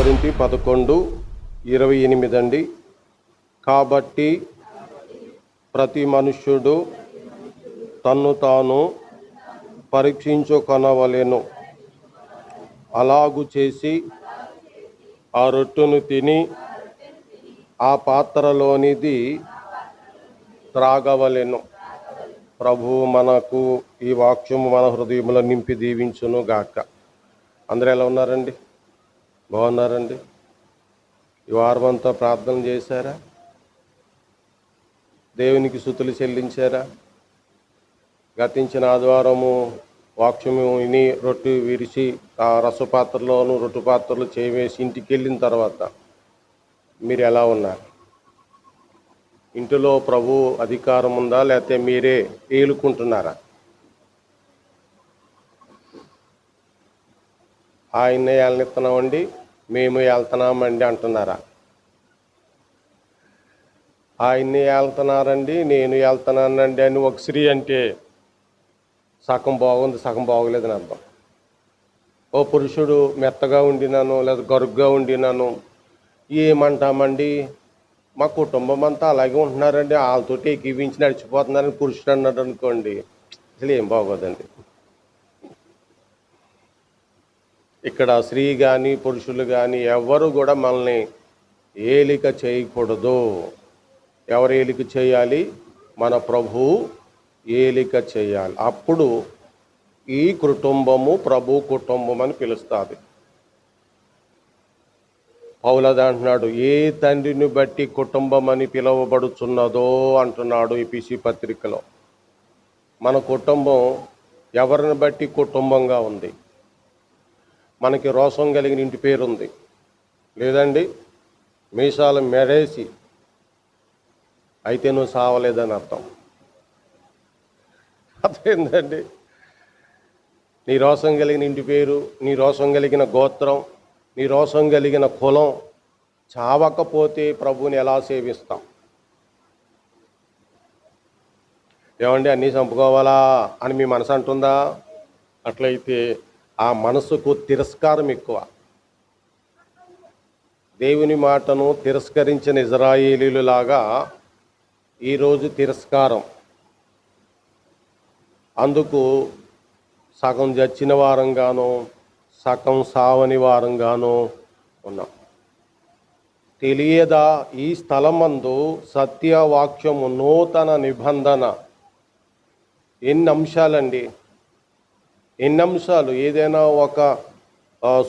కొరింథీ 11:28 అండి. కాబట్టి ప్రతి మనుష్యుడు తన్ను తాను పరీక్షించుకొనవలెను. అలాగు చేసి ఆ రొట్టెను తిని ఆ పాత్రలోనిది త్రాగవలెను. ప్రభువు మనకు ఈ వాక్యము మన హృదయంలో నింపి దీవించును గాక. అందరూ ఎలా ఉన్నారండి? బాగున్నారండి? ఈ వారం అంతా ప్రార్థన చేశారా? దేవునికి స్తుతులు చెల్లించారా? గతించిన ఆదివారము వాక్యము విని రొట్టె విరిచి ఆ రసపాత్రలోను రొట్టె పాత్రలు చేవేసి ఇంటికి వెళ్ళిన తర్వాత మీరు ఎలా ఉన్నారు? ఇంటిలో ప్రభు అధికారం ఉందా, లేకపోతే మీరే ఏలుకుంటున్నారా? ఆయన్నే ఏళ్ళనిస్తున్నామండి, మేము వెళ్తున్నామండి అంటున్నారా? ఆయన్ని వెళ్తున్నారండి, నేను వెళ్తున్నానండి అని ఒక స్త్రీ అంటే సగం బాగుంది, సగం బాగోలేదని అర్థం. ఓ పురుషుడు మెత్తగా ఉండినాను లేదా గరుగ్గా ఉండినాను ఏమంటామండి, మా కుటుంబం అంతా అలాగే ఉంటున్నారండి, వాళ్ళతో ఎక్కివించి నడిచిపోతున్నారని పురుషుడు అన్నాడు అనుకోండి, అసలు ఏం బాగోదండి. ఇక్కడ స్త్రీ కానీ పురుషులు కానీ ఎవరు కూడా మనల్ని ఏలిక చేయకూడదు. ఎవరు ఏలిక చేయాలి? మన ప్రభువు ఏలిక చేయాలి. అప్పుడు ఈ కుటుంబము ప్రభు కుటుంబం అని పిలుస్తుంది. పౌలు అంటున్నాడు, ఏ తండ్రిని బట్టి కుటుంబం అని పిలువబడుచున్నదో అంటున్నాడు ఎఫెసీ పత్రికలో. మన కుటుంబం ఎవరిని బట్టి కుటుంబంగా ఉంది? మనకి రోషం కలిగిన ఇంటి పేరు ఉంది, లేదండి మీసాలు మెడేసి అయితే నువ్వు సావలేదని అర్థం. అదేంటండి? నీ రోషం కలిగిన ఇంటి పేరు, నీ రోషం కలిగిన గోత్రం, నీ రోషం కలిగిన కులం చావకపోతే ప్రభువుని ఎలా సేవిస్తాం? ఏమండి అన్నీ చంపుకోవాలా అని మీ మనసు అంటుందా? అట్లయితే ఆ మనసుకు తిరస్కారం ఎక్కువ. దేవుని మాటను తిరస్కరించిన ఇజ్రాయేలీలు లాగా ఈరోజు తిరస్కారం. అందుకు సగం చచ్చిన వారంగానో సగం సావని వారంగానో ఉన్నాం. తెలియదా ఈ స్థలమందు సత్యవాక్యము నూతన నిబంధన. ఎన్ని అంశాలండి, ఎన్ని అంశాలు! ఏదైనా ఒక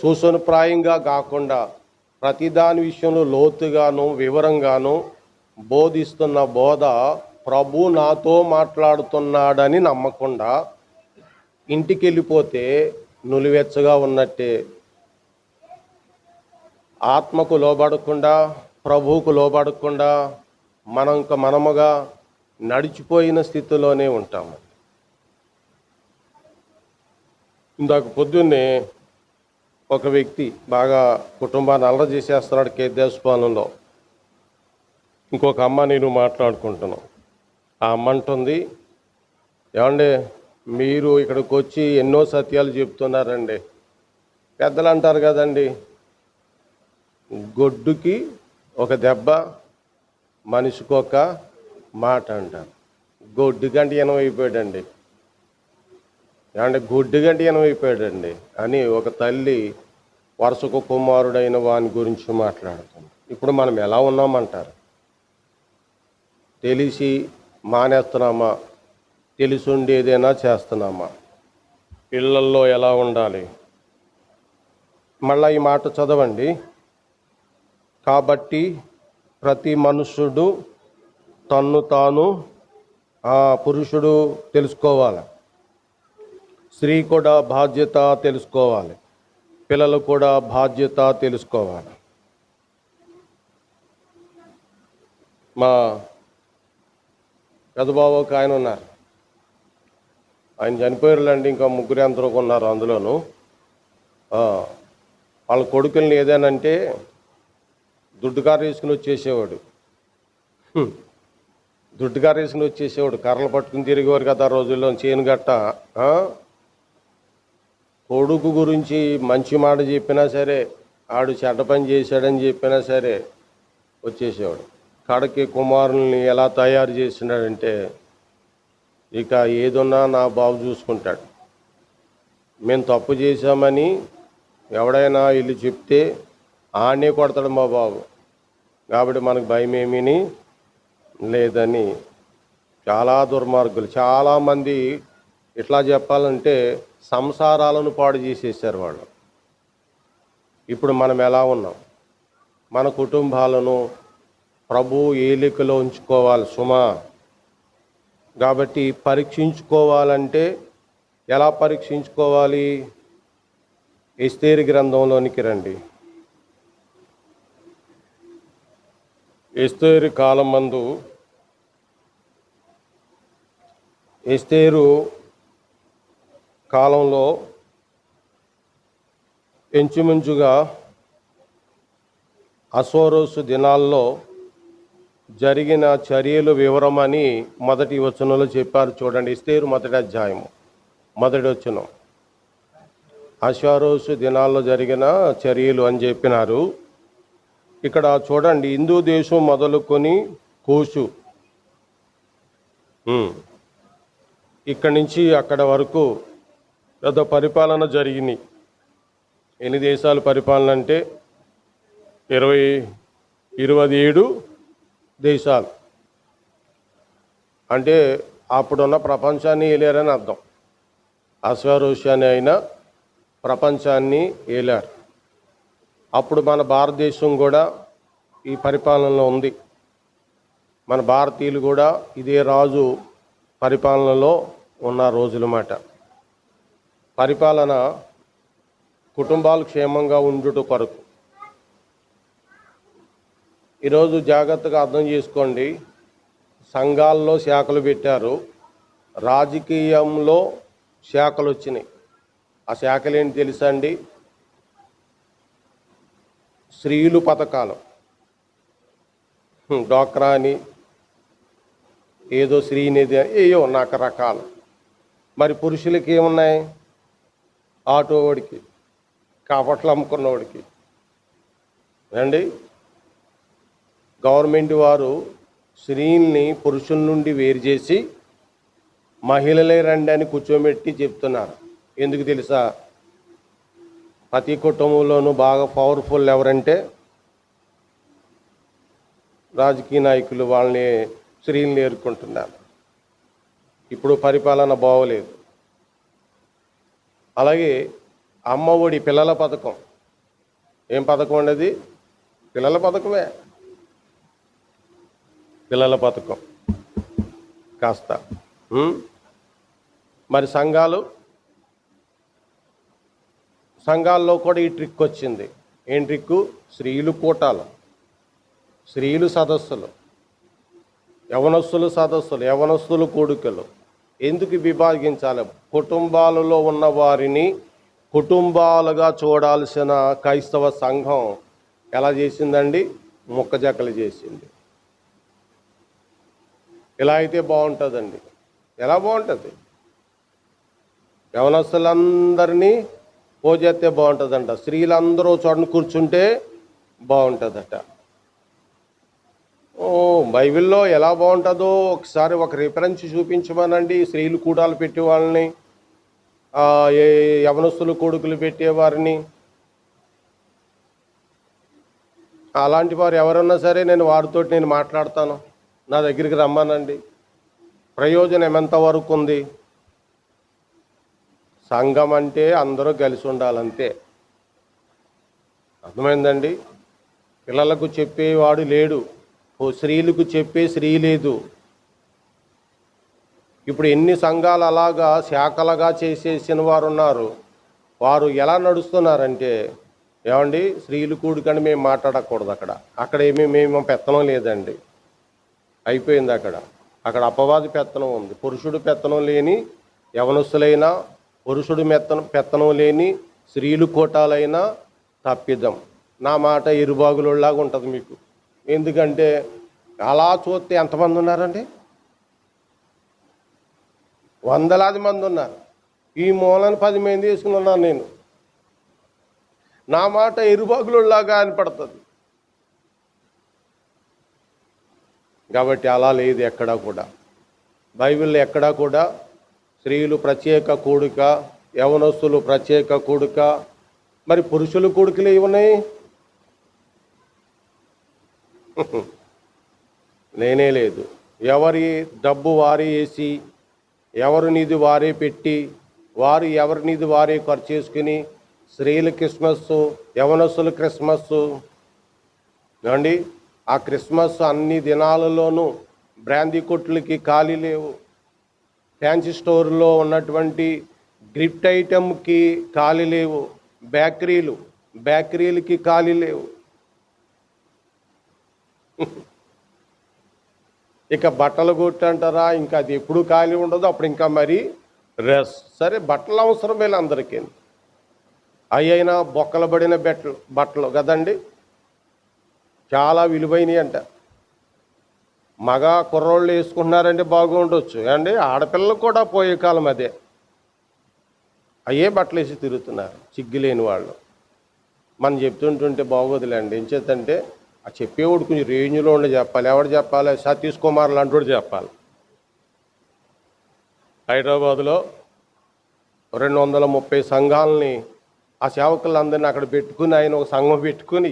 సూచనప్రాయంగా కాకుండా ప్రతిదాని విషయంలో లోతుగాను వివరంగాను బోధిస్తున్న బోధ ప్రభు నాతో మాట్లాడుతున్నాడని నమ్మకుండా ఇంటికి వెళ్ళిపోతే నులివెచ్చగా ఉన్నట్టే. ఆత్మకు లోబడకుండా ప్రభువుకు లోబడకుండా మనముగా నడిచిపోయిన స్థితిలోనే ఉంటాము. ఇందాక పొద్దున్నే ఒక వ్యక్తి బాగా కుటుంబాన్ని అల్లరి చేసేస్తున్నాడు కేద్దేశపాలెంలో. ఇంకొక అమ్మ నేను మాట్లాడుకుంటున్నాం. ఆ అమ్మ అంటుంది, ఏమండి మీరు ఇక్కడికి వచ్చి ఎన్నో సత్యాలు చెప్తున్నారండి. పెద్దలు అంటారు కదండి, గొడ్డుకి ఒక దెబ్బ మనిషికి ఒక మాట అంటారు. గొడ్డు గంట అయిపోయాడండి, ఏమంటే గొడ్డు గంట అయిపోయాడండి అని ఒక తల్లి వరుసకు కుమారుడైన వాని గురించి మాట్లాడుతుంది. ఇప్పుడు మనం ఎలా ఉన్నామంటారు? తెలిసి మానేస్తున్నామా? తెలిసి ఉండేదేనా చేస్తున్నామా? పిల్లల్లో ఎలా ఉండాలి? మళ్ళీ ఈ మాట చదవండి. కాబట్టి ప్రతి మనుష్యుడు తన్ను తాను పురుషుడు తెలుసుకోవాలి, స్త్రీ కూడా బాధ్యత తెలుసుకోవాలి, పిల్లలు కూడా బాధ్యత తెలుసుకోవాలి. మా పెద్దబాబు ఒక ఆయన ఉన్నారు, ఆయన చనిపోయారులేండి, ఇంకా ముగ్గురు ఎంతలో ఉన్నారు. అందులోనూ వాళ్ళ కొడుకుల్ని ఏదేనంటే దుడ్డుకారు వేసుకుని వచ్చేసేవాడు. దుడ్డుకారు వేసుకుని వచ్చేసేవాడు, కర్రలు పట్టుకుని తిరిగేవారు కదా ఆ రోజుల్లో. చేను గట్ట కొడుకు గురించి మంచి మాట చెప్పినా సరే ఆడు చెడ్డ పని చేశాడని చెప్పినా సరే వచ్చేసేవాడు. కడకి కుమారుల్ని ఎలా తయారు చేసినాడంటే, ఇక ఏదున్నా నా బాబు చూసుకుంటాడు. మేము తప్పు చేశామని ఎవడైనా వీళ్ళు చెప్తే ఆడనే కొడతాడు మా బాబు, కాబట్టి మనకు భయం ఏమీ లేదని చాలా దుర్మార్గులు. చాలామంది ఇట్లా చెప్పాలంటే సంసారాలను పాడు చేసేసారు వాళ్ళు. ఇప్పుడు మనం ఎలా ఉన్నాం? మన కుటుంబాలను ప్రభు ఏలికలో ఉంచుకోవాలి సుమా. కాబట్టి పరీక్షించుకోవాలంటే ఎలా పరీక్షించుకోవాలి? ఎస్తేరు గ్రంథంలోనికి రండి. ఎస్తేరు కాలం మందు ఎస్తేరు కాలంలో ఇంచుమించుగా అసోరోసు దినాల్లో జరిగిన చర్యలు వివరమని మొదటి వచనంలో చెప్పారు. చూడండి, ఎస్తేరు మొదటి అధ్యాయము మొదటి వచనం. అసోరోసు దినాల్లో జరిగిన చర్యలు అని చెప్పినారు. ఇక్కడ చూడండి, హిందూ దేశం మొదలుకొని కోసు, ఇక్కడి నుంచి అక్కడ వరకు పెద్ద పరిపాలన జరిగినాయి. ఎన్ని దేశాలు పరిపాలన అంటే 27 దేశాలు. అంటే అప్పుడున్న ప్రపంచాన్ని ఏలారని అర్థం. అశ్వరోషాన్ని అయినా ప్రపంచాన్ని ఏలారు. అప్పుడు మన భారతదేశం కూడా ఈ పరిపాలనలో ఉంది. మన భారతీయులు కూడా ఇదే రాజు పరిపాలనలో ఉన్న రోజులమాట. పరిపాలన కుటుంబాలు క్షేమంగా ఉండుట కొరకు. ఈరోజు జాగ్రత్తగా అర్థం చేసుకోండి, సంఘాల్లో శాఖలు పెట్టారు, రాజకీయంలో శాఖలు వచ్చినాయి. ఆ శాఖలు ఏంటి తెలుసా అండి? స్త్రీలు పథకాలు, డ్వాక్రా అని, ఏదో శ్రీనిధి, ఏయో రకరకాలు. మరి పురుషులకి ఏమున్నాయి? ఆటో వాడికి, కాపట్లు అమ్ముకున్నవాడికి అండి. గవర్నమెంట్ వారు స్త్రీల్ని పురుషుల నుండి వేరు చేసి మహిళలే రండి అని కూర్చోబెట్టి చెప్తున్నారు. ఎందుకు తెలుసా? ప్రతి కుటుంబంలోనూ బాగా పవర్ఫుల్ ఎవరంటే రాజకీయ నాయకులు. వాళ్ళని స్త్రీలను ఏరుకుంటున్నారు. ఇప్పుడు పరిపాలన బాగోలేదు. అలాగే అమ్మ ఒడి పిల్లల పథకం. ఏం పథకం ఉండేది? పిల్లల పథకమే. పిల్లల పథకం కాస్త. మరి సంఘాల్లో కూడా ఈ ట్రిక్ వచ్చింది. ఏం ట్రిక్కు? స్త్రీలు కూటాలు, స్త్రీలు సదస్సులు, యవనస్తులు సదస్సులు, యవనస్తులు కూడికలు. ఎందుకు విభాగించాలి? కుటుంబాలలో ఉన్న వారిని కుటుంబాలుగా చూడాల్సిన క్రైస్తవ సంఘం ఎలా చేసిందండి? ముక్కజక్కలు చేసింది. ఇలా అయితే బాగుంటుందండి. ఎలా బాగుంటుంది? యవనస్తులందరినీ పోజేస్తే బాగుంటుందంట. స్త్రీలందరూ చోటను కూర్చుంటే బాగుంటుందట. బైబిల్లో ఎలా బాగుంటుందో ఒకసారి ఒక రిఫరెన్స్ చూపించమనండి. స్త్రీలు కూడాలు పెట్టే వాళ్ళని, యవనస్తులు కొడుకులు పెట్టేవారిని. అలాంటి వారు ఎవరన్నా సరే వారితో నేను మాట్లాడతాను. నా దగ్గరికి రమ్మానండి. ప్రయోజనం ఎంతవరకు ఉంది? సంఘం అంటే అందరూ కలిసి ఉండాలంతే. అర్థమైందండి? పిల్లలకు చెప్పేవాడు లేడు, స్త్రీలకు చెప్పే స్త్రీ లేదు. ఇప్పుడు ఎన్ని సంఘాలు అలాగా శాఖలుగా చేసేసిన వారు ఉన్నారు. వారు ఎలా నడుస్తున్నారంటే, ఏమండి స్త్రీలు కూడుకని మేము మాట్లాడకూడదు, అక్కడ మేము పెత్తనం లేదండి, అయిపోయింది. అక్కడ అపవాది పెత్తనం ఉంది. పురుషుడు పెత్తనం లేని యవనస్తులైనా, పురుషుడు పెత్తనం లేని స్త్రీలు కోటాలైనా తప్పిద్దాం. నా మాట ఇరుబాగులలాగా ఉంటుంది మీకు. ఎందుకంటే అలా చూస్తే ఎంతమంది ఉన్నారండి? వందలాది మంది ఉన్నారు. ఈ మూలను 10 మంది తీసుకుని ఉన్నాను నేను. నా మాట ఎరుబాగులలాగా అనిపడుతుంది. కాబట్టి అలా లేదు ఎక్కడా కూడా. బైబిల్లో ఎక్కడా కూడా స్త్రీలు ప్రత్యేక కూడిక, యవనస్తులు ప్రత్యేక కూడిక, మరి పురుషులు కూడికలు ఏమున్నాయి? లేనే లేదు. ఎవరి డబ్బు వారే వేసి, ఎవరి నిధి వారే పెట్టి, వారు ఎవరి నిధి వారే ఖర్చు చేసుకుని, స్త్రీల క్రిస్మస్, యవనస్తుల క్రిస్మస్ ఏమండి, ఆ క్రిస్మస్ అన్ని దినాలలోనూ బ్రాందీ కొట్లకి ఖాళీ లేవు, ఫ్యాన్సీ స్టోర్లో ఉన్నటువంటి గిఫ్ట్ ఐటమ్కి ఖాళీ లేవు, బేకరీలకి ఖాళీ లేవు. ఇక బట్టలు కొట్టు అంటారా, ఇంకా అది ఎప్పుడు ఖాళీ ఉండదు. అప్పుడు ఇంకా మరి సరే బట్టలు అవసరమే అందరికీ, అయినా బొక్కలు పడిన బట్టలు కదండి, చాలా విలువైనవి అంట. మగ కుర్రోళ్ళు వేసుకుంటున్నారంటే బాగుండొచ్చు అండి, ఆడపిల్లలు కూడా పోయే కాలం అదే, అయ్యే బట్టలు వేసి తిరుగుతున్నారు సిగ్గులేని వాళ్ళు. మనం చెప్తుంటుంటే బాగోదులేండి. ఏం చేద్దంటే ఆ చెప్పేవాడు కొంచెం రేంజ్లో ఉండి చెప్పాలి. ఎవడు చెప్పాలి? సతీష్ కుమార్ లాంటి చెప్పాలి. హైదరాబాదులో 230 సంఘాలని ఆ సేవకులందరినీ అక్కడ పెట్టుకుని, ఆయన ఒక సంఘం పెట్టుకుని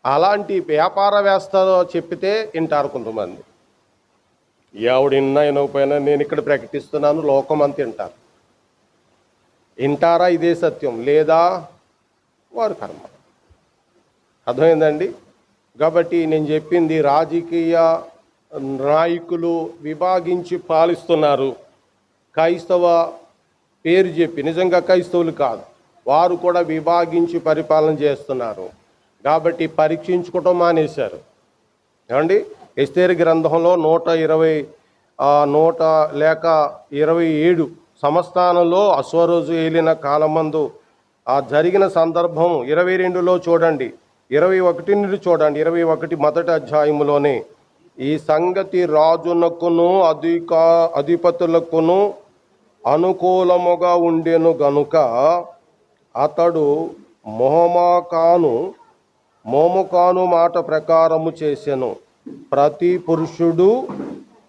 అలాంటి వ్యాపారవేత్తలో చెప్పితే వింటారు కొంతమంది. ఎవడిన్నా వినకపోయినా నేను ఇక్కడ ప్రకటిస్తున్నాను, లోకం అంతా వింటారు. వింటారా? ఇదే సత్యం. లేదా వారు కర్మ. అర్థమైందండి? కాబట్టి నేను చెప్పింది, రాజకీయ నాయకులు విభాగించి పాలిస్తున్నారు. క్రైస్తవ పేరు చెప్పి, నిజంగా క్రైస్తవులు కాదు, వారు కూడా విభాగించి పరిపాలన చేస్తున్నారు. కాబట్టి పరీక్షించుకోవటం మానేశారు. ఏమండి, ఎస్తేరు గ్రంథంలో 127 సంస్థానంలో అశ్వరోజు ఏలిన కాలమందు ఆ జరిగిన సందర్భం 22లో చూడండి, 21 నుండి చూడండి. 21 మొదటి అధ్యాయములోనే ఈ సంగతి రాజునకును అధిపతులకును అనుకూలముగా ఉండెను గనుక అతడు మోముకాను మాట ప్రకారము చేసెను. ప్రతి పురుషుడు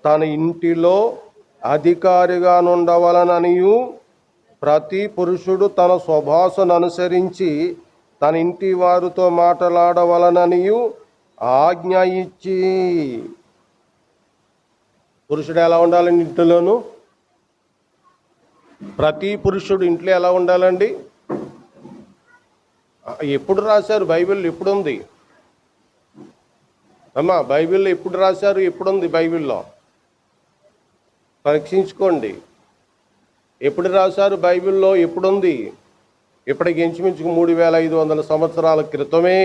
తన ఇంటిలో అధికారిగా నుండవలననియు, ప్రతి పురుషుడు తన స్వభాషను అనుసరించి తన ఇంటి వారితో మాట్లాడవలననియు ఆజ్ఞ ఇచ్చి. పురుషుడు ఎలా ఉండాలండి ఇంట్లోనూ? ప్రతి పురుషుడు ఇంట్లో ఎలా ఉండాలండి? ఎప్పుడు రాశారు? బైబిల్ ఎప్పుడుంది అమ్మా? బైబిల్లో ఎప్పుడు రాశారు? ఎప్పుడుంది బైబిల్లో? పరీక్షించుకోండి. ఎప్పుడు రాశారు బైబిల్లో? ఎప్పుడుంది? ఇప్పటికి ఇంచుమించు 3500 సంవత్సరాల క్రితమే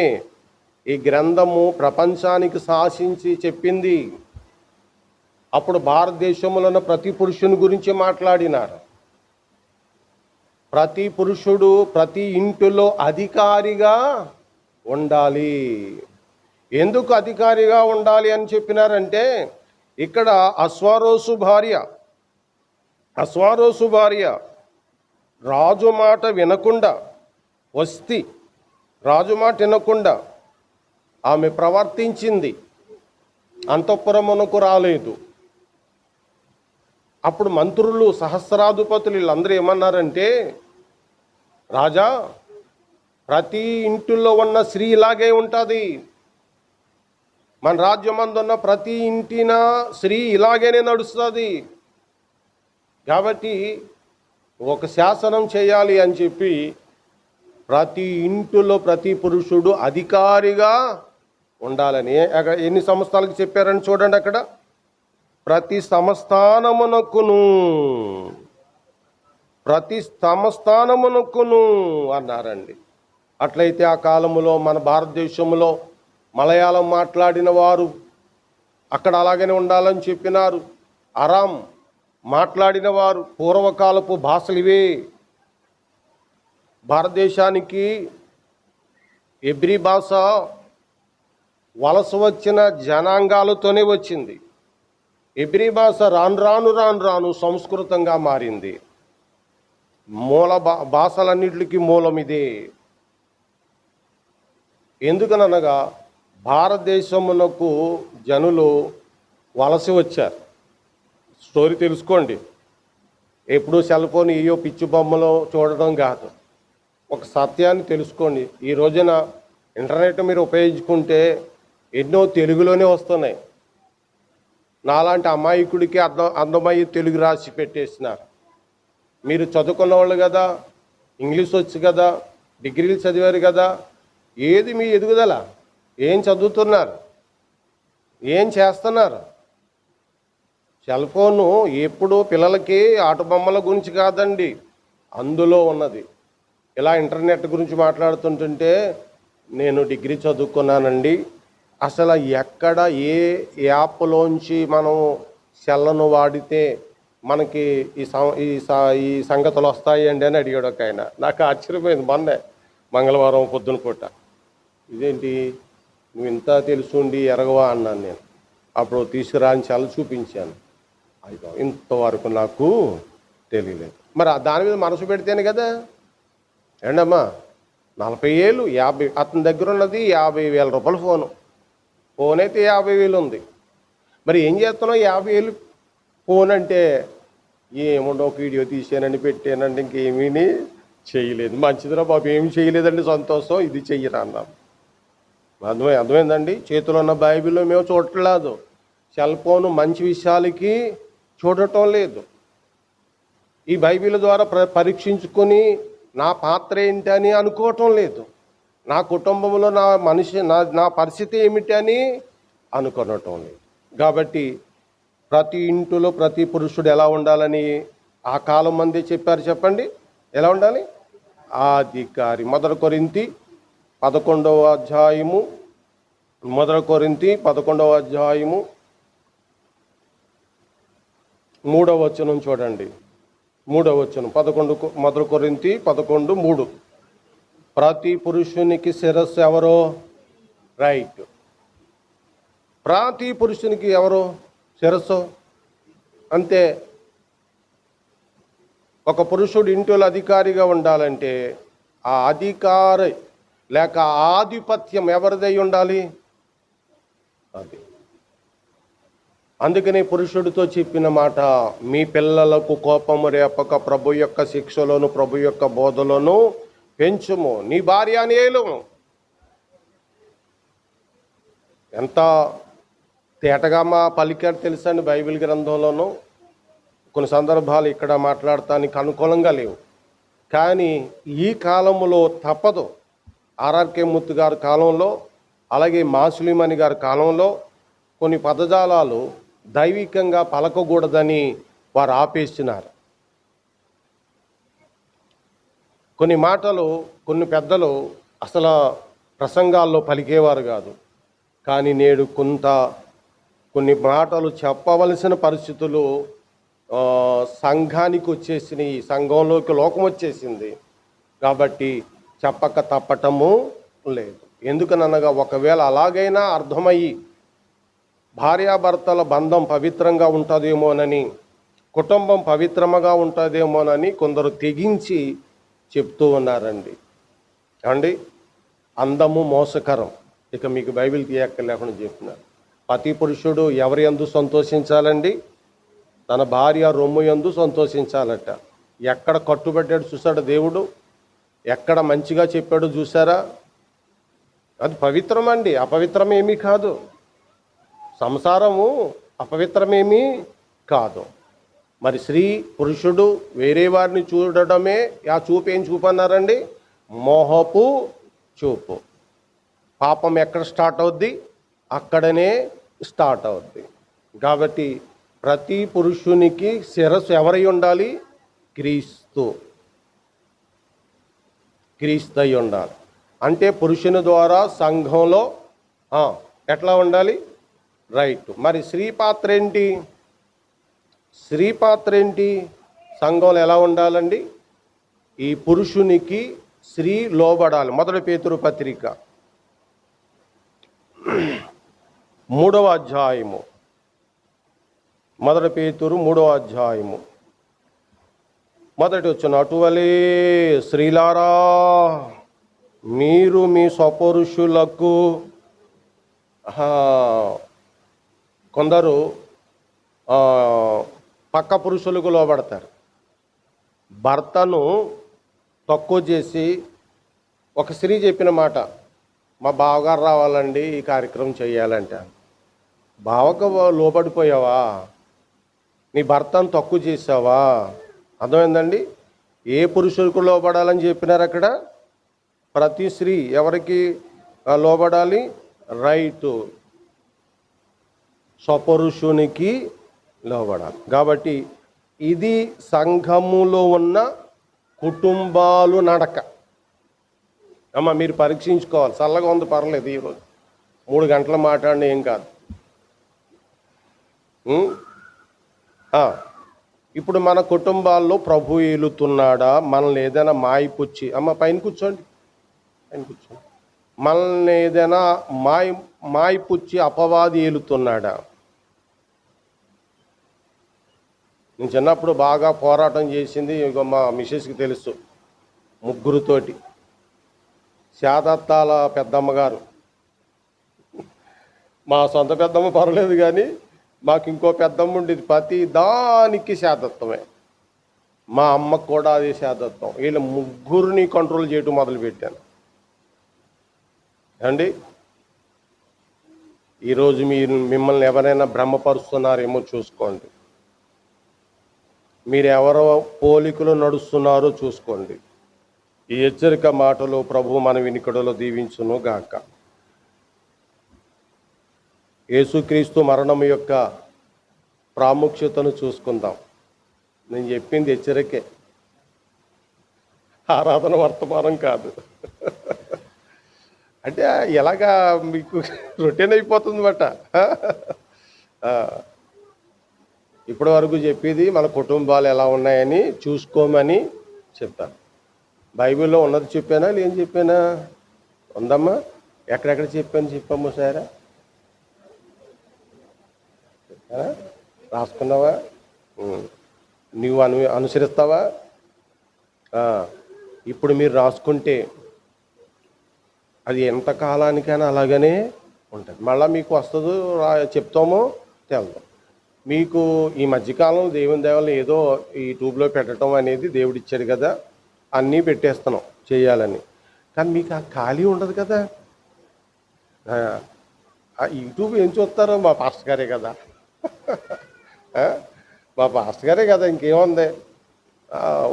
ఈ గ్రంథము ప్రపంచానికి శాసించి చెప్పింది. అప్పుడు భారతదేశంలో ఉన్న ప్రతి పురుషుని గురించి మాట్లాడినారు. ప్రతి పురుషుడు ప్రతి ఇంటిలో అధికారిగా ఉండాలి. ఎందుకు అధికారిగా ఉండాలి అని చెప్పినారంటే, ఇక్కడ అశ్వారోసు భార్య రాజు మాట వినకుండా ఆమె ప్రవర్తించింది, అంతఃపురమునకు రాలేదు. అప్పుడు మంత్రులు, సహస్రాధిపతులు వీళ్ళందరూ ఏమన్నారంటే, రాజా, ప్రతి ఇంటిలో ఉన్న స్త్రీ ఇలాగే ఉంటుంది, మన రాజ్యమందున్న ప్రతి ఇంటిన స్త్రీ ఇలాగేనే నడుస్తుంది, కాబట్టి ఒక శాసనం చేయాలి అని చెప్పి ప్రతి ఇంటిలో ప్రతి పురుషుడు అధికారిగా ఉండాలని ఎన్ని సంస్థలకు చెప్పారని చూడండి. అక్కడ ప్రతి సంస్థానమునకును అన్నారండి. అట్లయితే ఆ కాలంలో మన భారతదేశంలో మలయాళం మాట్లాడిన వారు అక్కడ అలాగనే ఉండాలని చెప్పినారు. అరాం మాట్లాడిన వారు, పూర్వకాలపు భాషలు ఇవే. భారతదేశానికి ఎబ్రీ భాష వలస వచ్చిన జనాంగాలతోనే వచ్చింది. ఎబ్రీ భాష రాను సంస్కృతంగా మారింది. భాషలన్నిటికీ మూలం ఇదే. ఎందుకనగా భారతదేశమునకు జనులు వలస వచ్చారు. స్టోరీ తెలుసుకోండి. ఎప్పుడూ సెల్ ఫోన్ ఇయో పిచ్చి బొమ్మలో చూడడం కాదు, ఒక సత్యాన్ని తెలుసుకోండి. ఈ రోజున ఇంటర్నెట్ మీరు ఉపయోగించుకుంటే ఎన్నో తెలుగులోనే వస్తున్నాయి. నాలాంటి అమాయకుడికి అందమయ్యి తెలుగు రాసి పెట్టేసినారు. మీరు చదువుకున్న వాళ్ళు కదా, ఇంగ్లీష్ వచ్చు కదా, డిగ్రీలు చదివారు కదా, ఏది మీ ఎదుగుదల? ఏం చదువుతున్నారు? ఏం చేస్తున్నారు? సెల్ ఫోను ఎప్పుడు పిల్లలకి ఆట బొమ్మల గురించి కాదండి, అందులో ఉన్నది. ఇలా ఇంటర్నెట్ గురించి మాట్లాడుతుంటుంటే నేను డిగ్రీ చదువుకున్నానండి, అసలు ఎక్కడ ఏ యాప్లోంచి మనం సెల్లను వాడితే మనకి ఈ సంగతులు వస్తాయండి అని అడిగాడు ఒక ఆయన. నాకు ఆశ్చర్యపోయింది. మొన్నే మంగళవారం పొద్దున పూట, ఇదేంటి నువ్వు ఇంత తెలుసుండి ఎరగవా అన్నాను నేను. అప్పుడు తీసుకురాని సెల్ చూపించాను. అయ్యో ఇంతవరకు నాకు తెలియలేదు. మరి దాని మీద మనసు పెడితేనే కదా. ఏండమ్మా 40 ఏళ్ళు 50, అతని దగ్గర ఉన్నది 50,000 రూపాయల ఫోన్ అయితే 50,000 ఉంది. మరి ఏం చేస్తున్నావు 50,000 ఫోన్ అంటే? ఏముండో ఒక వీడియో తీసానండి, పెట్టానండి, ఇంకేమీ చేయలేదు. మంచిదిరా బాబు, ఏమి చేయలేదండి, సంతోషం, ఇది చెయ్యరా అన్నాం. అర్థమైందండి. చేతిలో ఉన్న బైబిల్లో మేము చూడట్లేదు, సెల్ ఫోన్ మంచి విషయాలకి చూడటం లేదు. ఈ బైబిల్ ద్వారా పరీక్షించుకొని నా పాత్ర ఏంటి అని అనుకోవటం లేదు. నా కుటుంబంలో నా పరిస్థితి ఏమిటి అని అనుకోవటం లేదు. కాబట్టి ప్రతి ఇంటిలో ప్రతి పురుషుడు ఎలా ఉండాలని ఆ కాలం మంది చెప్పారు. చెప్పండి, ఎలా ఉండాలి? అధికారి. 1 కొరింథీ 11వ అధ్యాయము 1 కొరింథీ 11వ అధ్యాయము 3వ వచనం చూడండి. 3వ వచనం 1 కొరింథీ 11:3. ప్రతి పురుషునికి శిరస్సు ఎవరో? రైట్. ప్రతి పురుషునికి ఎవరో శిరస్సు? అంతే. ఒక పురుషుడు ఇంటిలో అధికారిగా ఉండాలంటే ఆ అధికారి లేక ఆధిపత్యం ఎవరిదై ఉండాలి? అది. అందుకని పురుషుడితో చెప్పిన మాట, మీ పిల్లలకు కోపము రేపక ప్రభు యొక్క శిక్షలోను ప్రభు యొక్క బోధలోను పెంచుము, నీ భార్యని ఏలుము. ఎంత తేటగా మా పలికారు తెలుసండి బైబిల్ గ్రంథంలోనూ. కొన్ని సందర్భాలు ఇక్కడ మాట్లాడటానికి అనుకూలంగా లేవు, కానీ ఈ కాలంలో తప్పదు. ఆర్ఆర్కే మూర్తి గారి కాలంలో, అలాగే మాసులిమణి గారి కాలంలో కొన్ని పదజాలాలు దైవికంగా పలకకూడదని వారు ఆపేస్తున్నారు. కొన్ని మాటలు కొన్ని పెద్దలు అసలు ప్రసంగాల్లో పలికేవారు కాదు, కానీ నేడు కొన్ని మాటలు చెప్పవలసిన పరిస్థితులు సంఘానికి వచ్చేసినాయి, సంఘంలోకి లోకం వచ్చేసింది. కాబట్టి చెప్పక తప్పటము లేదు. ఎందుకనగా ఒకవేళ అలాగైనా అర్థమయ్యి భార్యాభర్తల బంధం పవిత్రంగా ఉంటుందేమోనని, కుటుంబం పవిత్రముగా ఉంటుందేమోనని కొందరు తెగించి చెప్తూ ఉన్నారండి. అండి, అందము మోసకరం. ఇక మీకు బైబిల్ తీయక్క లేకుండా చెప్తున్నారు. ప్రతి పురుషుడు ఎవరి యందు సంతోషించాలండి? తన భార్య రొమ్ము యందు సంతోషించాలట. ఎక్కడ కట్టుబడ్డాడు చూశాడు దేవుడు, ఎక్కడ మంచిగా చెప్పాడు చూసారా? అది పవిత్రమండి, అపవిత్రమేమీ కాదు. సంసారము అపవిత్రమేమీ కాదు. మరి స్త్రీ పురుషుడు వేరే వారిని చూడడమే, ఆ చూపు ఏం చూపు అన్నారండి? మోహపు చూపు. పాపం ఎక్కడ స్టార్ట్ అవుద్ది? అక్కడనే స్టార్ట్ అవుద్ది. కాబట్టి ప్రతి పురుషునికి శిరస్సు ఎవరై ఉండాలి? క్రీస్తు అయి ఉండాలి. అంటే పురుషుని ద్వారా సంఘంలో ఎట్లా ఉండాలి? రైట్. మరి స్త్రీ పాత్ర ఏంటి? సంఘంలో ఎలా ఉండాలండి? ఈ పురుషునికి స్త్రీ లోబడాలి. 1 పేతురు పత్రిక 3వ అధ్యాయము 1 పేతురు 3వ అధ్యాయము 1వ వచనం, అటువలే స్త్రీలారా మీరు మీ స్వపురుషులకు కొందరు పక్క పురుషులకు లోబడతారు. భర్తను తక్కువ చేసి ఒక స్త్రీ చెప్పిన మాట, మా బావగారు రావాలండి ఈ కార్యక్రమం చేయాలంటే. బావకు లోబడిపోయావా? నీ భర్తను తక్కువ చేసావా? అర్థమైందండి? ఏ పురుషులకు లోబడాలని చెప్పినారు అక్కడ? ప్రతి స్త్రీ ఎవరికి లోబడాలి? రైటు, స్వపురుషునికి లోబడాలి. కాబట్టి ఇది సంఘములో ఉన్న కుటుంబాలు నడక. అమ్మ మీరు పరీక్షించుకోవాలి. చల్లగా ఉంది పర్లేదు, ఈరోజు 3 గంటలు మాట్లాడిన ఏం కాదు. ఇప్పుడు మన కుటుంబాల్లో ప్రభు ఏలుతున్నాడా? మనల్ని ఏదైనా మాయిపుచ్చి, అమ్మ పైన కూర్చోండి, మనల్ని ఏదైనా మాయిపుచ్చి అపవాది ఏలుతున్నాడా? నేను చిన్నప్పుడు బాగా పోరాటం చేసింది మా మిసెస్కి తెలుసు, 3తోటి. శాదత్తాల పెద్దమ్మగారు, మా సొంత పెద్దమ్మ పర్వాలేదు కానీ మాకు ఇంకో పెద్దమ్మ ఉండేది, ప్రతి దానికి శాదత్వమే. మా అమ్మకు కూడా అదే శాదత్వం. వీళ్ళ 3 కంట్రోల్ చేయటం మొదలుపెట్టాను అండి. ఈరోజు మిమ్మల్ని ఎవరైనా భ్రమపరుస్తున్నారేమో చూసుకోండి. మీరు ఎవరో పోలికలు నడుస్తున్నారో చూసుకోండి. ఈ హెచ్చరిక మాటలు ప్రభు మన వినికిడిలో దీవించును గాక. యేసుక్రీస్తు మరణం యొక్క ప్రాముఖ్యతను చూసుకుందాం. నేను చెప్పింది హెచ్చరికే, ఆరాధన వర్తమానం కాదు. అంటే ఎలాగా మీకు రొటీన్ అయిపోతుంది బట్ట. ఇప్పటి వరకు చెప్పేది మన కుటుంబాలు ఎలా ఉన్నాయని చూసుకోమని చెప్తాను. బైబిల్లో ఉన్నది చెప్పానా లేని చెప్పానా? ఉందమ్మా, ఎక్కడెక్కడ చెప్పాము సారా? రాసుకున్నావా? నువ్వు అనుసరిస్తావా? ఇప్పుడు మీరు రాసుకుంటే అది ఎంత కాలానికైనా అలాగనే ఉంటుంది. మళ్ళీ మీకు వస్తుందో చెప్తామో తెలదాం. మీకు ఈ మధ్యకాలం దేవుని దేవాలయం ఏదో ఈ యూట్యూబ్లో పెట్టడం అనేది దేవుడిచ్చాడు కదా, అన్నీ పెట్టేస్తున్నాం చేయాలని. కానీ మీకు ఆ ఖాళీ ఉండదు కదా. ఆ యూట్యూబ్ ఏం చూస్తారో? మా పాస్టర్ గారే కదా, మా పాస్టర్ గారే కదా, ఇంకేముంది?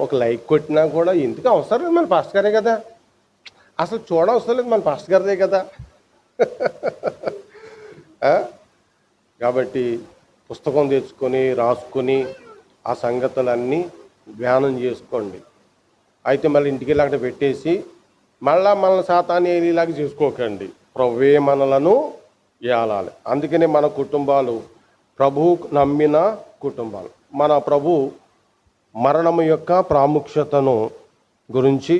ఒక లైక్ కొట్టినా కూడా ఎందుకు అవసరం లేదు, మన పాస్టర్ గారే కదా. అసలు చూడవసరం లేదు, మన పాస్టర్ గారిదే కదా. కాబట్టి పుస్తకం తెచ్చుకొని రాసుకొని ఆ సంగతులన్నీ ధ్యానం చేసుకోండి. అయితే మళ్ళీ ఇంటికి వెళ్ళి అక్కడ పెట్టేసి మనల్ని సాతాను ఏలిలాగా చేసుకోకండి. ప్రభువే మనలను ఏలాలి. అందుకనే మన కుటుంబాలు ప్రభువు నమ్మిన కుటుంబాలు. మన ప్రభు మరణము యొక్క ప్రాముఖ్యతను గురించి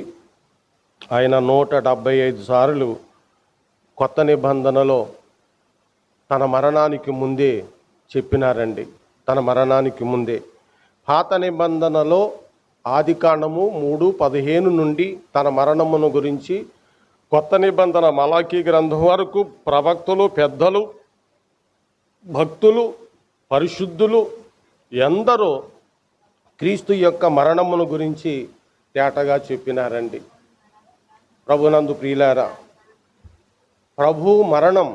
ఆయన 175 సార్లు కొత్త నిబంధనలో తన మరణానికి ముందే చెప్పినారండి. తన మరణానికి ముందే పాత నిబంధనలో ఆదికాండము 3:15 నుండి తన మరణమును గురించి, కొత్త నిబంధన మలాకీ గ్రంథం వరకు ప్రవక్తలు, పెద్దలు, భక్తులు, పరిశుద్ధులు ఎందరో క్రీస్తు యొక్క మరణమును గురించి తేటగా చెప్పినారండి. ప్రభునందు ప్రియులారా, ప్రభు మరణం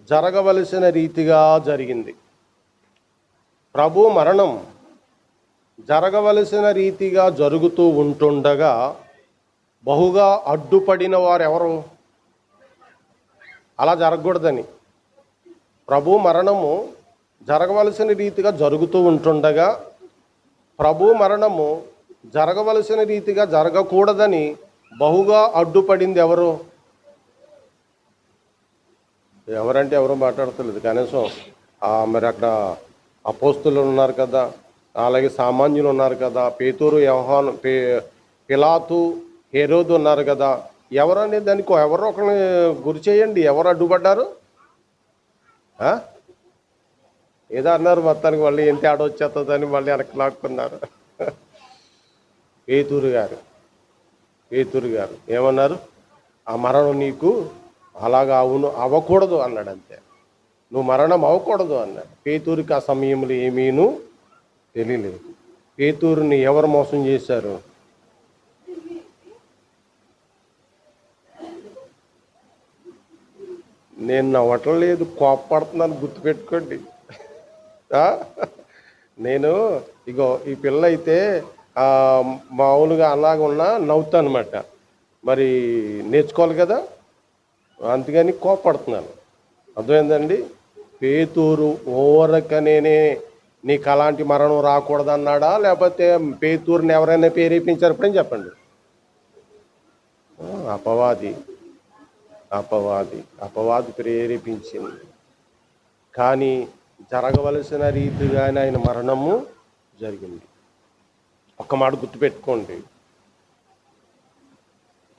జరగవలసిన రీతిగా జరిగింది. ప్రభు మరణం జరగవలసిన రీతిగా జరుగుతూ ఉంటుండగా బహుగా అడ్డుపడిన వారు ఎవరు? అలా జరగకూడదని. ప్రభు మరణము జరగవలసిన రీతిగా జరుగుతూ ఉంటుండగా ప్రభు మరణము జరగవలసిన రీతిగా జరగకూడదని బహుగా అడ్డుపడింది ఎవరు? ఎవరంటే ఎవరో మాట్లాడతలేదు. కనీసం మరి అక్కడ అపోస్తులు ఉన్నారు కదా, అలాగే సామాన్యులు ఉన్నారు కదా, పేతురు, యోహాను, పిలాతు, హెరోదు ఉన్నారు కదా. ఎవరనే దానికి ఎవరో ఒకరిని గురి చేయండి. ఎవరు అడ్డుపడ్డారు? ఏదో అన్నారు, మొత్తానికి మళ్ళీ ఎంత ఆడొచ్చేస్తుందని మళ్ళీ వెనక్కి లాక్కున్నారు. పేతురు గారు పేతురు గారు ఏమన్నారు? ఆ మరణం నీకు అలాగా అవును అవ్వకూడదు అన్నాడు. అంతే, నువ్వు మరణం అవ్వకూడదు అన్నాడు. పేతురికి ఆ సమయంలో ఏమీను తెలియలేదు. పేతురుని ఎవరు మోసం చేశారు? నేను నవ్వట్లేదు, కోపడుతున్నాను, గుర్తుపెట్టుకోండి. నేను ఇగో ఈ పిల్ల అయితే మామూలుగా అలాగ ఉన్నా నవ్వుతా అనమాట. మరి నేర్చుకోవాలి కదా, అందుకని కోపడుతున్నాను. అర్థమైందండి? పేతురు ఓరకనేనే నీకు అలాంటి మరణం రాకూడదన్నాడా, లేకపోతే పేతురుని ఎవరైనా ప్రేరేపించారు? ఎప్పుడని చెప్పండి. అపవాది అపవాది ప్రేరేపించింది. కానీ జరగవలసిన రీతిగానే ఆయన మరణము జరిగింది. ఒక్క మాట గుర్తుపెట్టుకోండి,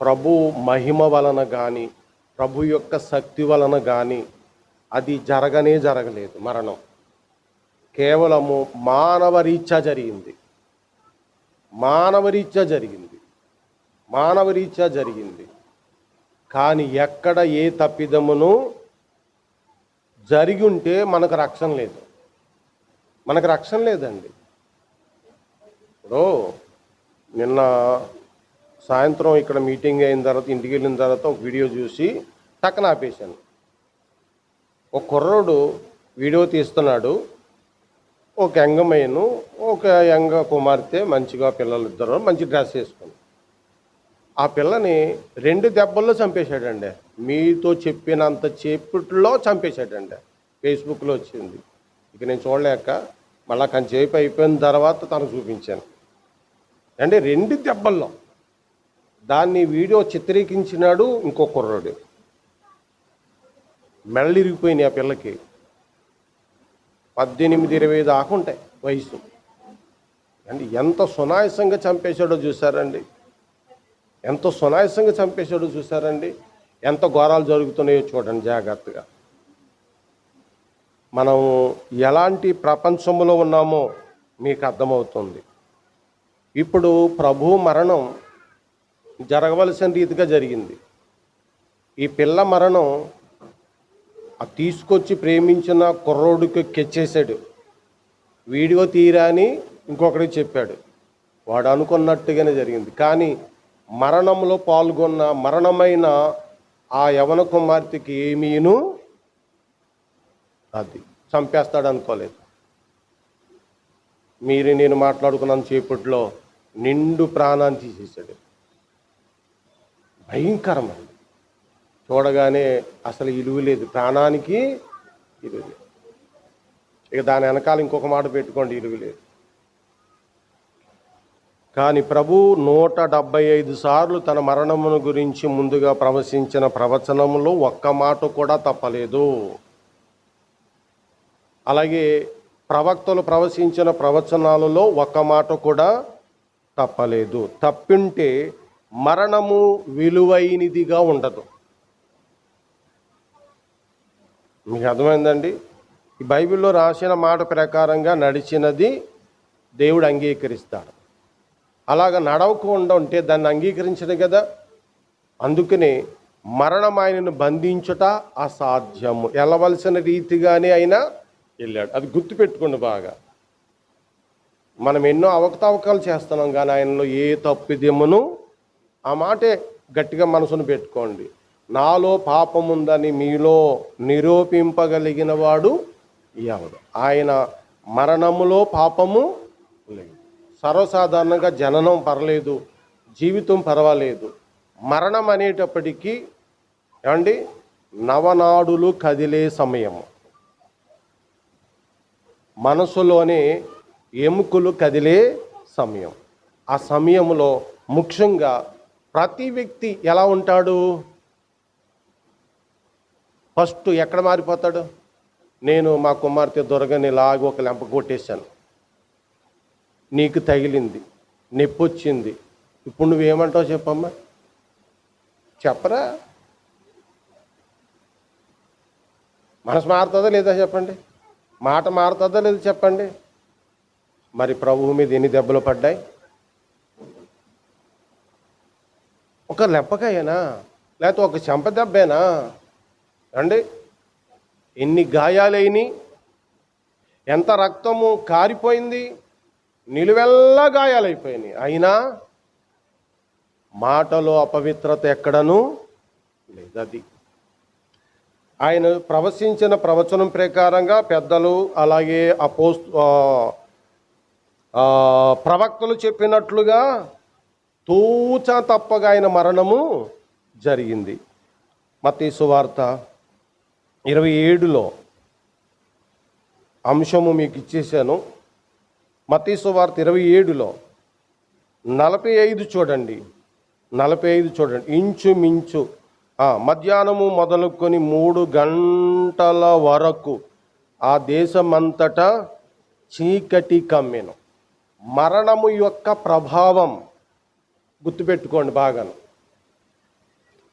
ప్రభు మహిమ వలన కానీ ప్రభు యొక్క శక్తి వలన కానీ అది జరగలేదు. మరణం కేవలము మానవరీత్యా జరిగింది. కానీ ఎక్కడ ఏ తప్పిదమును జరిగి ఉంటే మనకు రక్షణ లేదండి. ఇప్పుడు నిన్న సాయంత్రం ఇక్కడ మీటింగ్ అయిన తర్వాత ఇంటికి వెళ్ళిన తర్వాత ఒక వీడియో చూసి టక్కన ఆపేశాను. ఒక కుర్రోడు వీడియో తీస్తున్నాడు. ఒక యంగమయ్యను, ఒక యంగ కుమార్తె, మంచిగా పిల్లలు ఇద్దరు మంచి డ్రెస్ వేసుకుని ఆ పిల్లని 2 దెబ్బల్లో చంపేశాడండి. మీతో చెప్పినంత చేపట్లో చంపేశాడండి. ఫేస్బుక్లో వచ్చింది. ఇక నేను చూడలేక మళ్ళా కొంచెంసేపు అయిపోయిన తర్వాత తను చూపించాను. అంటే 2 దెబ్బల్లో దాన్ని వీడియో చిత్రీకరించినాడు ఇంకో కుర్రోడు. మెడలు ఇరిగిపోయినాయి ఆ పిల్లకి. 18-20 దాకా ఉంటాయి వయసు. అంటే ఎంత సునాయాసంగా చంపేశాడో చూసారండి. ఎంత ఘోరాలు జరుగుతున్నాయో చూడండి జాగ్రత్తగా. మనం ఎలాంటి ప్రపంచంలో ఉన్నామో మీకు అర్థమవుతుంది. ఇప్పుడు ప్రభు మరణం జరగవలసిన రీతిగా జరిగింది. ఈ పిల్ల మరణం తీసుకొచ్చి ప్రేమించిన కుర్రోడికి కెచ్చేశాడు. వీడియో తీరా అని ఇంకొకరికి చెప్పాడు. వాడు అనుకున్నట్టుగానే జరిగింది. కానీ మరణంలో పాల్గొన్న మరణమైన ఆ యవన కుమార్తెకి ఏమీను అది చంపేస్తాడు అనుకోలేదు. నేను మాట్లాడుకున్నాను చేపట్లో నిండు ప్రాణాన్ని తీసేశాడు. భయంకరమండి. చూడగానే అసలు ఇలువ లేదు, ప్రాణానికి ఇలువ లేదు. ఇక దాని వెనకాల ఇంకొక మాట పెట్టుకోండి, ఇలువ లేదు. కానీ ప్రభు 175 సార్లు తన మరణమును గురించి ముందుగా ప్రవచించిన ప్రవచనంలో ఒక్క మాట కూడా తప్పలేదు. అలాగే ప్రవక్తలు ప్రవచించిన ప్రవచనాలలో ఒక్క మాట కూడా తప్పలేదు. తప్పింటే మరణము విలువైనదిగా ఉండదు. మీకు అర్థమైందండి? ఈ బైబిల్లో రాసిన మాట ప్రకారంగా నడిచినది దేవుడు అంగీకరిస్తాడు. అలాగ నడవకుండా ఉంటే దాన్ని అంగీకరించదు కదా. అందుకనే మరణం ఆయనను బంధించుట అసాధ్యము. వెళ్ళవలసిన రీతిగానే అయినా వెళ్ళాడు. అది గుర్తుపెట్టుకోండి బాగా. మనం ఎన్నో అవకతవకాలు చేస్తున్నాం, కానీ ఆయనలో ఏ తప్పిదమును, ఆ మాటే గట్టిగా మనసును పెట్టుకోండి. నాలో పాపముందని మీలో నిరూపింపగలిగిన వాడు ఎవడు? ఆయన మరణములో పాపము లేదు. సర్వసాధారణంగా జననం పర్లేదు, జీవితం పర్వాలేదు. మరణం అనేటప్పటికీ ఏమండి నవనాడులు కదిలే సమయము, మనసులోనే ఎముకలు కదిలే సమయం. ఆ సమయంలో ముఖ్యంగా ప్రతి వ్యక్తి ఎలా ఉంటాడు? ఫస్ట్ ఎక్కడ మారిపోతాడు? నేను మా కుమార్తె దొరగని లాగి ఒక లెంప కొట్టేశాను, నీకు తగిలింది, నొప్పి వచ్చింది, ఇప్పుడు నువ్వేమంటావు చెప్పమ్మా? చెప్పరా? మనసు మారుతుందా లేదా చెప్పండి? మాట మారుతుందా లేదా చెప్పండి? మరి ప్రభువు మీద ఎన్ని దెబ్బలు పడ్డాయి? ఒక లెప్పకాయేనా, లేకపోతే ఒక చెంపదెబ్బేనా అండి? ఎన్ని గాయాలైనవి, ఎంత రక్తము కారిపోయింది, నిలువెల్లా గాయాలైపోయినాయి. అయినా మాటలో అపవిత్రత ఎక్కడనూ లేదు. అది ఆయన ప్రవచించిన ప్రవచనం ప్రకారంగా పెద్దలు అలాగే ప్రవక్తలు చెప్పినట్లుగా తూచా తప్పగా ఆయన మరణము జరిగింది. మత్తయి సువార్త 27లో అంశము మీకు ఇచ్చేసాను. మత్తయి సువార్త 27లో 45 చూడండి. 45 చూడండి. ఇంచుమించు మధ్యాహ్నము మొదలుకొని 3 గంటల వరకు ఆ దేశమంతటా చీకటి కమ్మెను. మరణము యొక్క ప్రభావం గుర్తుపెట్టుకోండి బాగాను.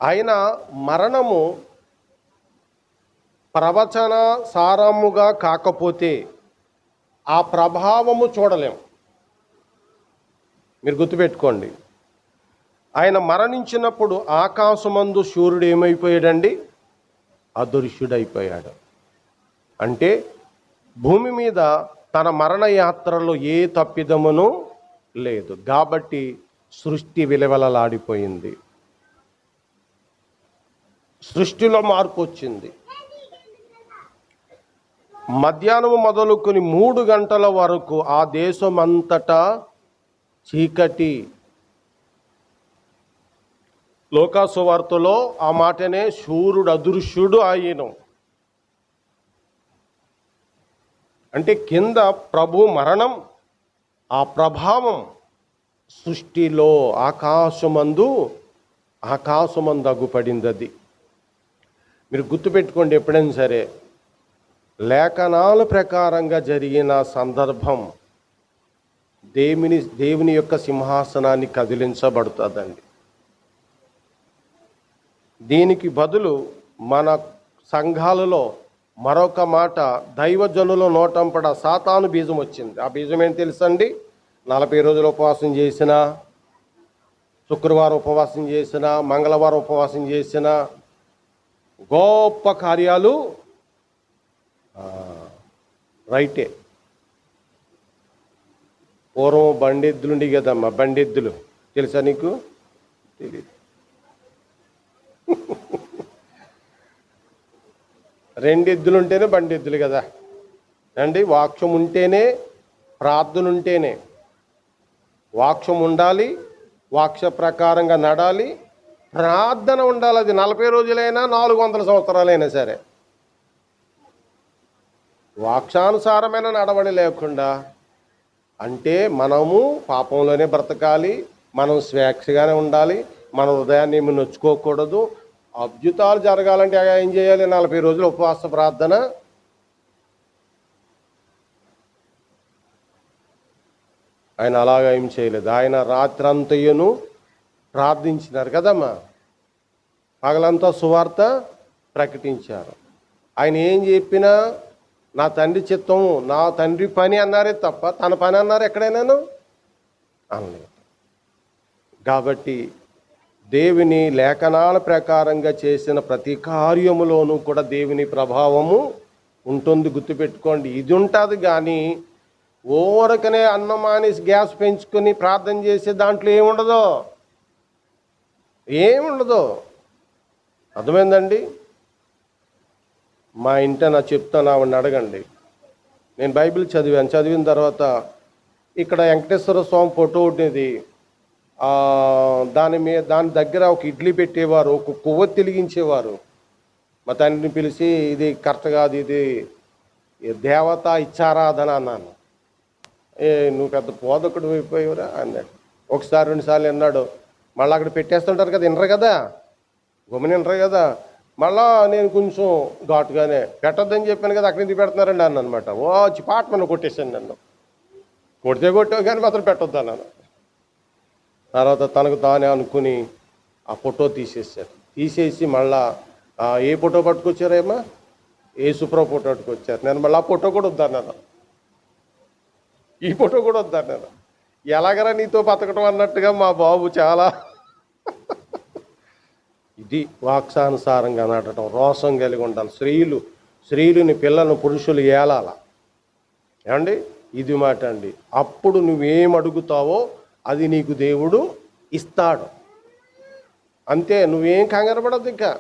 ఆయన మరణము ప్రవచన సారముగా కాకపోతే ఆ ప్రభావము చూడలేం. మీరు గుర్తుపెట్టుకోండి. ఆయన మరణించినప్పుడు ఆకాశమందు సూర్యుడు ఏమైపోయాడండి? అదృశ్యుడైపోయాడు. అంటే భూమి మీద తన మరణ యాత్రలో ఏ తప్పిదమును లేదు. కాబట్టి సృష్టి విలవలలాడిపోయింది. సృష్టిలో మార్పు వచ్చింది. మధ్యాహ్నం మొదలుకొని 3 గంటల వరకు ఆ దేశమంతటా చీకటి. లోకాసు వార్తలో ఆ మాటనే సూర్యుడు అదృశ్యుడు ఆయను. అంటే కింద ప్రభు మరణం, ఆ ప్రభావం సృష్టిలో ఆకాశమందు అగ్గుపడింది. అది మీరు గుర్తుపెట్టుకోండి. ఎప్పుడైనా సరే లేఖనాల ప్రకారంగా జరిగిన సందర్భం దేవుని యొక్క సింహాసనాన్ని కదిలించబడుతుందండి. దీనికి బదులు మన సంఘాలలో మరొక మాట దైవజనుల నోటంపడ సాతాను బీజం వచ్చింది. ఆ బీజం ఏం తెలుసండి? 40 రోజులు ఉపవాసం చేసిన, శుక్రవారం ఉపవాసం చేసిన, మంగళవారం ఉపవాసం చేసిన గొప్ప కార్యాలు రైటే. పూర్వం బండెద్దులు ఉండి కదమ్మా, బండెద్దులు తెలుసా నీకు? తెలియదు. 2 ఎద్దులు ఉంటేనే బండెద్దులు కదా అండి. వాక్యం ఉంటేనే, ప్రార్థన ఉంటేనే. వాక్యం ఉండాలి, వాక్య ప్రకారంగా నడాలి, ప్రార్థన ఉండాలి. అది 40 రోజులైనా 400 సంవత్సరాలైనా సరే. వాక్యానుసారమైన నడవడి లేకుండా అంటే మనము పాపంలోనే బ్రతకాలి, మనం స్వేచ్ఛగానే ఉండాలి, మన హృదయాన్ని ఏమి నొచ్చుకోకూడదు. అద్భుతాలు జరగాలంటే ఏం చేయాలి? 40 రోజులు ఉపవాస ప్రార్థన. ఆయన అలాగా ఏం చేయలేదు. ఆయన రాత్రంతయ్యను ప్రార్థించినారు కదమ్మా, పగలంతా సువార్త ప్రకటించారు. ఆయన ఏం చెప్పినా నా తండ్రి చిత్తము, నా తండ్రి పని అన్నారే తప్ప తన పని అన్నారు ఎక్కడైనాను అనలేదు. కాబట్టి దేవుని లేఖనాల ప్రకారంగా చేసిన ప్రతి కార్యములోనూ కూడా దేవుని ప్రభావము ఉంటుంది. గుర్తుపెట్టుకోండి. ఇది ఉంటుంది. కానీ ఓరకనే అన్నం మానేసి గ్యాస్ పెంచుకొని ప్రార్థన చేసే దాంట్లో ఏముండదు. అర్థమైందండి? మా ఇంట నా చెప్తాను, ఆవిడని అడగండి. నేను బైబిల్ చదివిన తర్వాత ఇక్కడ వెంకటేశ్వర స్వామి ఫోటో ఉండేది. దాని దగ్గర ఒక ఇడ్లీ పెట్టేవారు, ఒక కొవ్వొత్తి వెలిగించేవారు. మా తండ్రిని పిలిచి ఇది కరెక్ట్ కాదు, ఇది దేవత ఇచ్చారాధన అన్నాను. నువ్వు పెద్ద పోదకుడు అయిపోయావురా అన్నాడు. ఒకసారి 2 సార్లు అన్నాడు. మళ్ళీ అక్కడ పెట్టేస్తుంటారు కదా, వినరు కదా, గమని వినరు కదా. మళ్ళా నేను కొంచెం ఘాటుగానే పెట్టొద్దని చెప్పాను కదా, అక్కడ ఎందుకు పెడుతున్నారండి అన్న అనమాట. వచ్చి పాటమని కొట్టేశాను. నన్ను కొట్టావు కానీ మాత్రం పెట్టొద్దు అన్నాను. తర్వాత తనకు తానే అనుకుని ఆ ఫోటో తీసేసి మళ్ళా ఏ ఫోటో పట్టుకొచ్చారేమో, యేసుప్రభు ఫోటో పట్టుకొచ్చారు. నేను మళ్ళీ ఆ ఫోటో కూడా వద్దన్నాను, ఈ ఫోటో కూడా వద్దన్నాను. ఎలాగరా నీతో బతకటం అన్నట్టుగా మా బాబు చాలా ఇది వాక్సానుసారంగా నాటడం, రోషం కలిగి ఉండాలి. స్త్రీలుని పిల్లలను పురుషులు ఏలాల. ఏమండి, ఇది మాట అండి. అప్పుడు నువ్వేం అడుగుతావో అది నీకు దేవుడు ఇస్తాడు. అంతే, నువ్వేం కంగారు పడద్దు. ఇంకా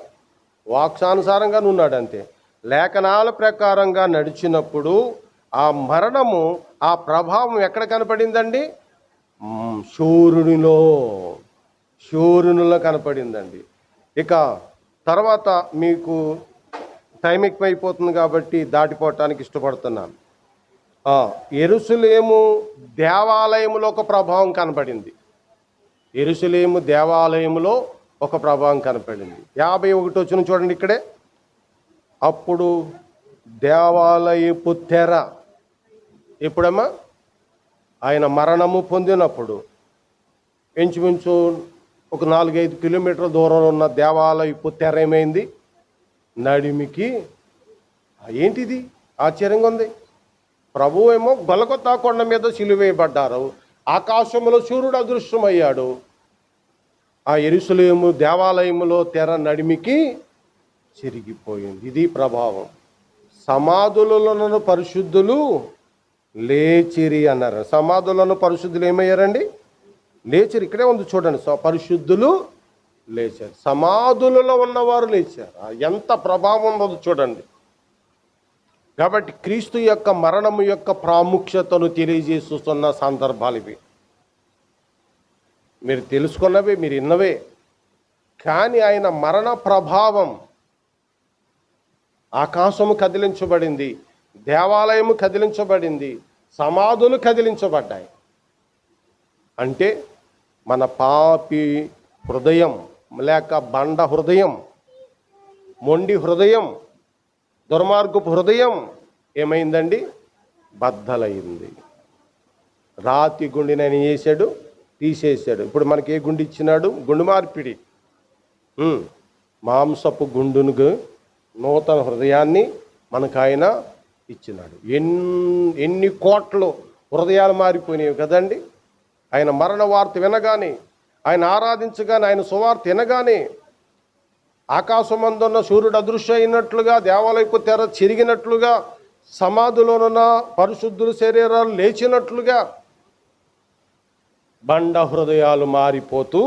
వాక్సానుసారంగా నున్నాడు అంతే. లేఖనాల ప్రకారంగా నడిచినప్పుడు ఆ మరణము, ఆ ప్రభావం ఎక్కడ కనపడిందండి? శూరునిలో కనపడిందండి. ఇక తర్వాత మీకు టైం ఎక్కువైపోతుంది కాబట్టి దాటిపోవటానికి ఇష్టపడుతున్నాను. యెరూషలేము దేవాలయములో ఒక ప్రభావం కనపడింది. యెరూషలేము దేవాలయములో ఒక ప్రభావం కనపడింది. 51 వచ్చిన చూడండి ఇక్కడే. అప్పుడు దేవాలయపు తెర, ఎప్పుడమ్మా? ఆయన మరణము పొందినప్పుడు ఇంచుమించు ఒక 4-5 కిలోమీటర్ల దూరంలో ఉన్న దేవాలయపు తెర ఏమైంది? నడిమికి. ఏంటిది? ఆశ్చర్యంగా ఉంది. ప్రభువు ఏమో గొలగొతా కొండ మీద సిలువేయబడ్డారు. ఆకాశంలో సూర్యుడు అదృశ్యమయ్యాడు. ఆ యెరూషలేము దేవాలయములో తెర నడిమికి చిరిగిపోయింది. ఇది ప్రభావం. సమాధులను పరిశుద్ధులు లేచిరి అన్నారు. సమాధులను పరిశుద్ధులు ఏమయ్యారండి? లేచారు. ఇక్కడే ఉంది చూడండి, పరిశుద్ధులు లేచారు. సమాధులలో ఉన్నవారు లేచారు. ఎంత ప్రభావం ఉన్నదో చూడండి. కాబట్టి క్రీస్తు యొక్క మరణము యొక్క ప్రాముఖ్యతను తెలియజేస్తున్న సందర్భాలు ఇవి. మీరు తెలుసుకున్నవే, మీరు విన్నవే. కానీ ఆయన మరణ ప్రభావం, ఆకాశము కదిలించబడింది, దేవాలయము కదిలించబడింది, సమాధులు కదిలించబడ్డాయి. అంటే మన పాపి హృదయం, లేక బండ హృదయం, మొండి హృదయం, దుర్మార్గపు హృదయం ఏమైందండి? బద్దలైంది. రాతి గుండెని ఆయన చేశాడు, తీసేశాడు. ఇప్పుడు మనకి ఏ గుండె ఇచ్చినాడు? గుండె మార్పిడి. మాంసపు గుండును, నూతన హృదయాన్ని మనకు ఆయన ఇచ్చినాడు. ఎన్ని కోట్లు హృదయాలు మారిపోయినాయి కదండి. ఆయన మరణ వార్త వినగానే, ఆయన ఆరాధించగానే, ఆయన సువార్త వినగానే ఆకాశమందున్న సూర్యుడు అదృశ్య అయినట్లుగా, దేవాలయపు తెర చిరిగినట్లుగా, సమాధిలోనున్న పరిశుద్ధుల శరీరాలు లేచినట్లుగా బండ హృదయాలు మారిపోతూ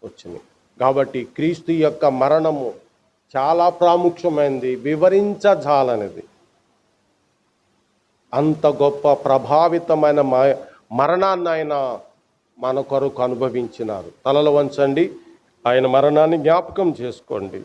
వచ్చినాయి. కాబట్టి క్రీస్తు యొక్క మరణము చాలా ప్రాముఖ్యమైనది, వివరించజాలనిది. అంత గొప్ప ప్రభావితమైన మరణాన్ని ఆయన మన కొరకు అనుభవించినారు. తలలు వంచండి, ఆయన మరణాన్ని జ్ఞాపకం చేసుకోండి.